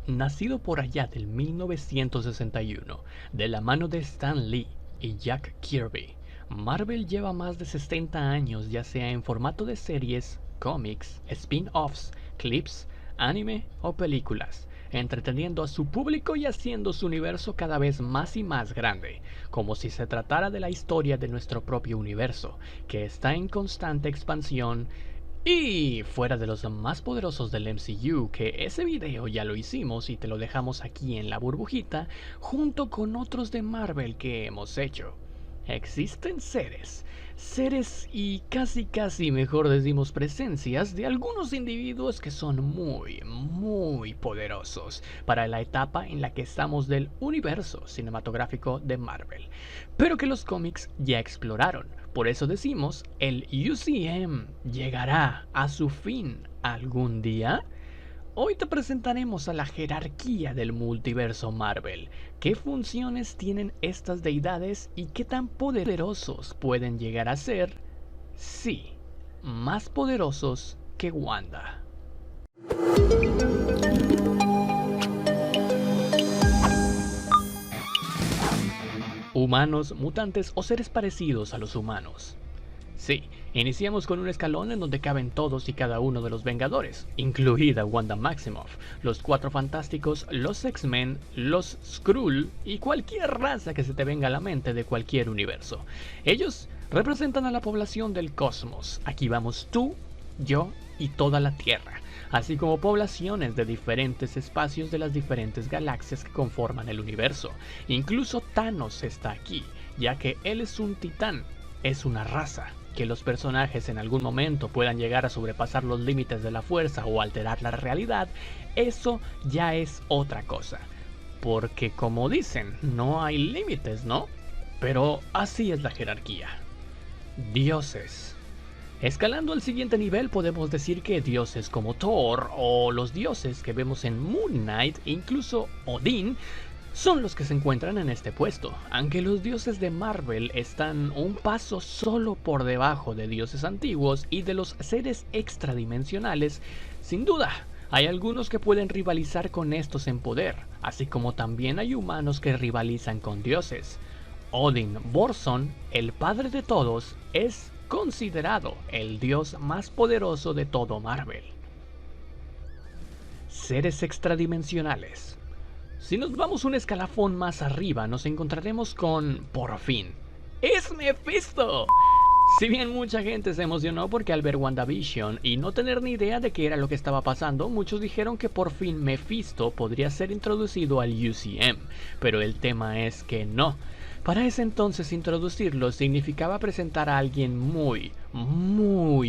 Nacido por allá del 1961, de la mano de Stan Lee y Jack Kirby, Marvel lleva más de 60 años, ya sea en formato de series, cómics, spin-offs, clips, anime o películas, entreteniendo a su público y haciendo su universo cada vez más y más grande, como si se tratara de la historia de nuestro propio universo, que está en constante expansión. Y fuera de los más poderosos del MCU, que ese video ya lo hicimos y te lo dejamos aquí en la burbujita, junto con otros de Marvel que hemos hecho. Existen seres y casi mejor decimos presencias de algunos individuos que son muy poderosos para la etapa en la que estamos del universo cinematográfico de Marvel, pero que los cómics ya exploraron. Por eso decimos, el UCM llegará a su fin algún día. Hoy te presentaremos a la jerarquía del multiverso Marvel, qué funciones tienen estas deidades y qué tan poderosos pueden llegar a ser. Sí, más poderosos que Wanda. Humanos, mutantes o seres parecidos a los humanos. Sí, iniciamos con un escalón en donde caben todos y cada uno de los Vengadores, incluida Wanda Maximoff, los Cuatro Fantásticos, los X-Men, los Skrull y cualquier raza que se te venga a la mente de cualquier universo. Ellos representan a la población del cosmos. Aquí vamos tú, yo y toda la Tierra, así como poblaciones de diferentes espacios de las diferentes galaxias que conforman el universo. Incluso Thanos está aquí, ya que él es un titán, es una raza. Que los personajes en algún momento puedan llegar a sobrepasar los límites de la fuerza o alterar la realidad, eso ya es otra cosa. Porque como dicen, no hay límites, ¿no? Pero así es la jerarquía. Dioses. Escalando al siguiente nivel podemos decir que dioses como Thor o los dioses que vemos en Moon Knight e incluso Odín son los que se encuentran en este puesto, aunque los dioses de Marvel están un paso solo por debajo de dioses antiguos y de los seres extradimensionales. Sin duda, hay algunos que pueden rivalizar con estos en poder, así como también hay humanos que rivalizan con dioses. Odin Borson, el padre de todos, es considerado el dios más poderoso de todo Marvel. Seres extradimensionales. Si nos vamos un escalafón más arriba, nos encontraremos con, por fin, ¡es Mephisto! Si bien mucha gente se emocionó porque al ver WandaVision y no tener ni idea de qué era lo que estaba pasando, muchos dijeron que por fin Mephisto podría ser introducido al UCM, pero el tema es que no. Para ese entonces introducirlo significaba presentar a alguien muy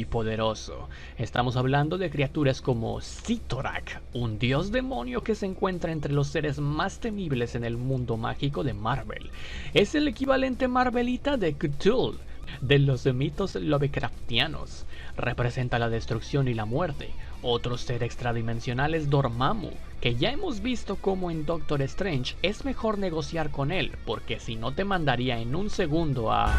poderoso. Estamos hablando de criaturas como Sitorak, un dios demonio que se encuentra entre los seres más temibles en el mundo mágico de Marvel. Es el equivalente marvelita de Cthulhu, de los mitos Lovecraftianos. Representa la destrucción y la muerte. Otro ser extradimensional es Dormammu, que ya hemos visto cómo en Doctor Strange es mejor negociar con él, porque si no te mandaría en un segundo a...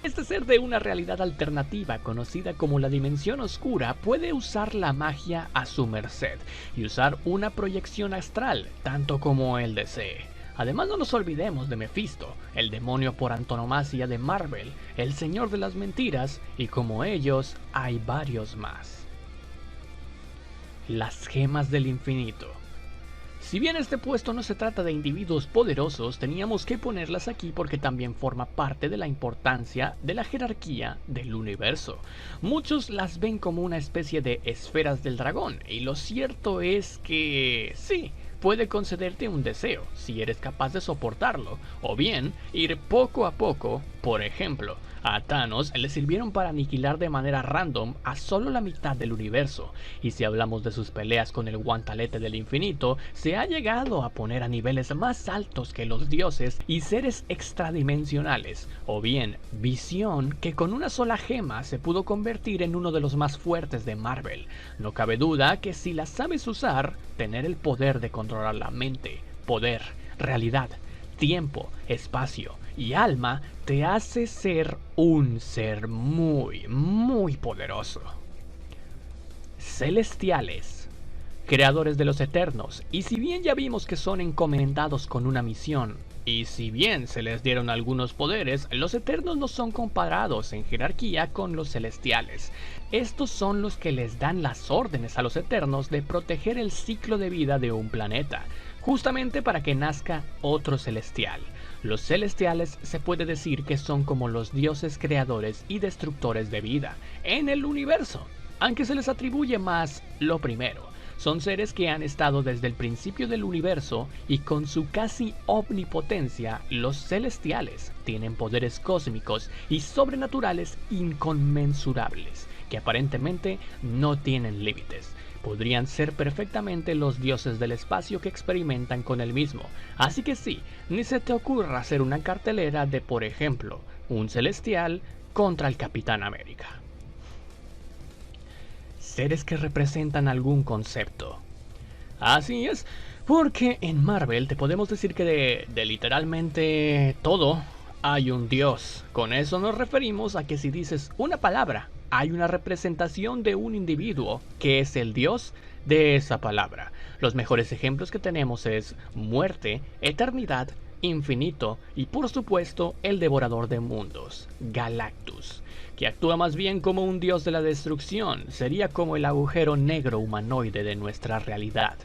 Este ser de una realidad alternativa conocida como la Dimensión Oscura puede usar la magia a su merced y usar una proyección astral, tanto como él desee. Además, no nos olvidemos de Mephisto, el demonio por antonomasia de Marvel, el señor de las mentiras, y como ellos, hay varios más. Las gemas del infinito. Si bien este puesto no se trata de individuos poderosos, teníamos que ponerlas aquí porque también forma parte de la importancia de la jerarquía del universo. Muchos las ven como una especie de esferas del dragón, y lo cierto es que sí, puede concederte un deseo, si eres capaz de soportarlo, o bien ir poco a poco. Por ejemplo, a Thanos le sirvieron para aniquilar de manera random a solo la mitad del universo, y si hablamos de sus peleas con el guantelete del infinito, se ha llegado a poner a niveles más altos que los dioses y seres extradimensionales, o bien Visión, que con una sola gema se pudo convertir en uno de los más fuertes de Marvel. No cabe duda que si la sabes usar, tener el poder de controlar la mente, poder, realidad, tiempo, espacio y alma te hace ser un ser muy poderoso. Celestiales. creadores de los Eternos, y si bien ya vimos que son encomendados con una misión, y si bien se les dieron algunos poderes, los Eternos no son comparados en jerarquía con los Celestiales. Estos son los que les dan las órdenes a los Eternos de proteger el ciclo de vida de un planeta, justamente para que nazca otro Celestial. Los Celestiales se puede decir que son como los dioses creadores y destructores de vida en el universo, aunque se les atribuye más lo primero. Son seres que han estado desde el principio del universo y con su casi omnipotencia, los Celestiales tienen poderes cósmicos y sobrenaturales inconmensurables, que aparentemente no tienen límites. Podrían ser perfectamente los dioses del espacio que experimentan con el mismo, así que sí, ni se te ocurra hacer una cartelera de, por ejemplo, un Celestial contra el Capitán América. Seres que representan algún concepto. Así es, porque en Marvel te podemos decir que de literalmente todo hay un dios. Con eso nos referimos a que si dices una palabra, hay una representación de un individuo que es el dios de esa palabra. Los mejores ejemplos que tenemos es muerte, eternidad, infinito y por supuesto el devorador de mundos, Galactus, que actúa más bien como un dios de la destrucción, sería como el agujero negro humanoide de nuestra realidad.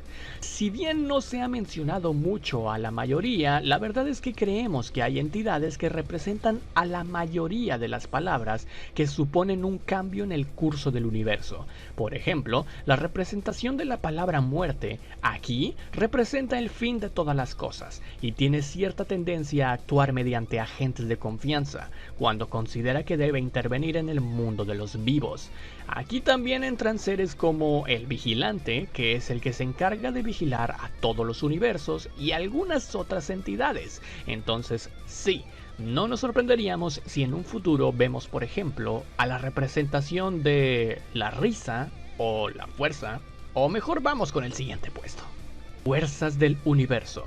Si bien no se ha mencionado mucho a la mayoría, la verdad es que creemos que hay entidades que representan a la mayoría de las palabras que suponen un cambio en el curso del universo. Por ejemplo, la representación de la palabra muerte aquí representa el fin de todas las cosas y tiene cierta tendencia a actuar mediante agentes de confianza cuando considera que debe intervenir en el mundo de los vivos. Aquí también entran seres como el vigilante, que es el que se encarga de vigilar a todos los universos y algunas otras entidades. Entonces, sí, no nos sorprenderíamos si en un futuro vemos, por ejemplo, a la representación de la risa o la fuerza, o mejor vamos con el siguiente puesto. Fuerzas del universo.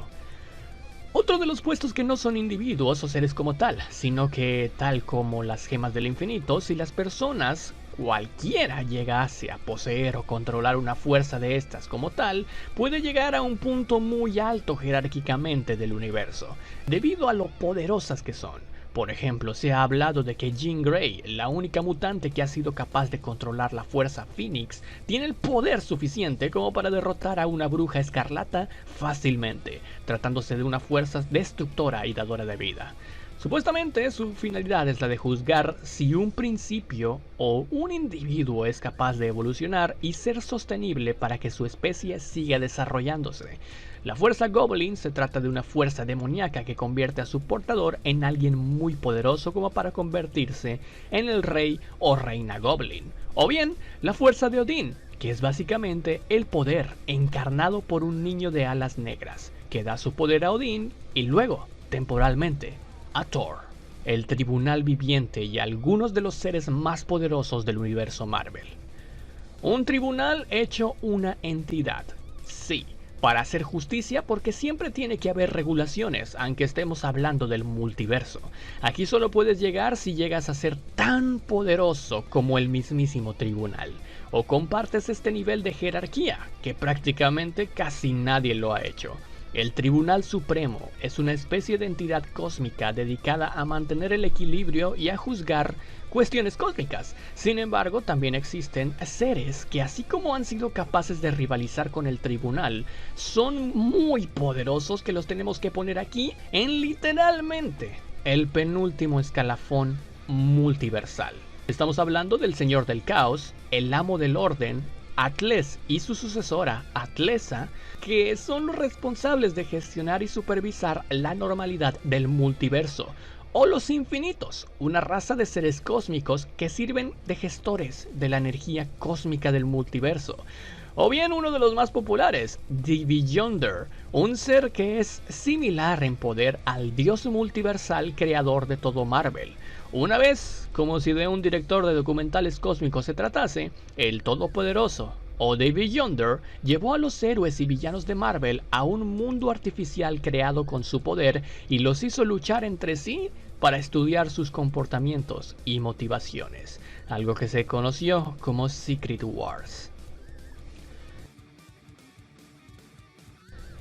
Otro de los puestos que no son individuos o seres como tal, sino que tal como las gemas del infinito, si las personas, cualquiera llegase a poseer o controlar una fuerza de estas como tal, puede llegar a un punto muy alto jerárquicamente del universo, debido a lo poderosas que son. Por ejemplo, se ha hablado de que Jean Grey, la única mutante que ha sido capaz de controlar la fuerza Phoenix, tiene el poder suficiente como para derrotar a una bruja escarlata fácilmente, tratándose de una fuerza destructora y dadora de vida. Supuestamente su finalidad es la de juzgar si un principio o un individuo es capaz de evolucionar y ser sostenible para que su especie siga desarrollándose. La fuerza Goblin se trata de una fuerza demoníaca que convierte a su portador en alguien muy poderoso como para convertirse en el rey o reina Goblin. O bien, la fuerza de Odín, que es básicamente el poder encarnado por un niño de alas negras, que da su poder a Odín y luego, temporalmente, a Thor, el tribunal viviente y algunos de los seres más poderosos del universo Marvel. Un tribunal hecho una entidad, sí, para hacer justicia porque siempre tiene que haber regulaciones, aunque estemos hablando del multiverso. Aquí solo puedes llegar si llegas a ser tan poderoso como el mismísimo tribunal, o compartes este nivel de jerarquía, que prácticamente casi nadie lo ha hecho. El Tribunal Supremo es una especie de entidad cósmica dedicada a mantener el equilibrio y a juzgar cuestiones cósmicas. Sin embargo, también existen seres que, así como han sido capaces de rivalizar con el tribunal, son muy poderosos que los tenemos que poner aquí en literalmente el penúltimo escalafón multiversal. Estamos hablando del Señor del Caos, el Amo del Orden, Atlas y su sucesora, Atlesa, que son los responsables de gestionar y supervisar la normalidad del multiverso, o los Infinitos, una raza de seres cósmicos que sirven de gestores de la energía cósmica del multiverso. O bien uno de los más populares, The Beyonder, un ser que es similar en poder al dios multiversal creador de todo Marvel. Una vez, como si de un director de documentales cósmicos se tratase, el Todopoderoso, o The Beyonder, llevó a los héroes y villanos de Marvel a un mundo artificial creado con su poder y los hizo luchar entre sí para estudiar sus comportamientos y motivaciones, algo que se conoció como Secret Wars.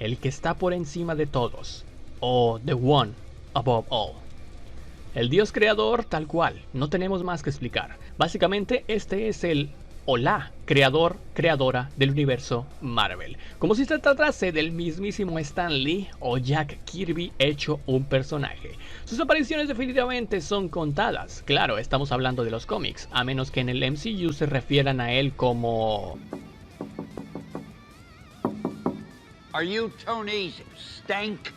el que está por encima de todos, o The One Above All. El Dios creador tal cual, no tenemos más que explicar. Básicamente este es el o la creador, creadora del universo Marvel. Como si se tratase del mismísimo Stan Lee o Jack Kirby hecho un personaje. Sus apariciones definitivamente son contadas. Claro, estamos hablando de los cómics, a menos que en el MCU se refieran a él como... Are you Tony Stank?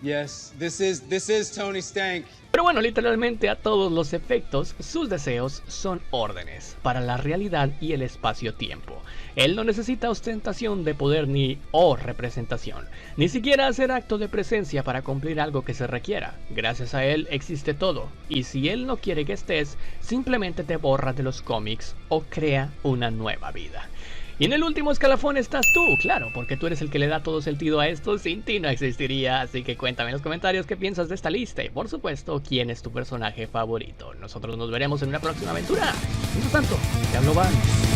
Yes, this is Tony Stank. Pero bueno, literalmente a todos los efectos, sus deseos son órdenes para la realidad y el espacio-tiempo. Él no necesita ostentación de poder ni representación, ni siquiera hacer acto de presencia para cumplir algo que se requiera. Gracias a él existe todo, y si él no quiere que estés, simplemente te borra de los cómics o crea una nueva vida. Y en el último escalafón estás tú, claro, porque tú eres el que le da todo sentido a esto, sin ti no existiría, así que cuéntame en los comentarios qué piensas de esta lista y por supuesto, quién es tu personaje favorito. Nosotros nos veremos en una próxima aventura. Mientras tanto, te hablo Van.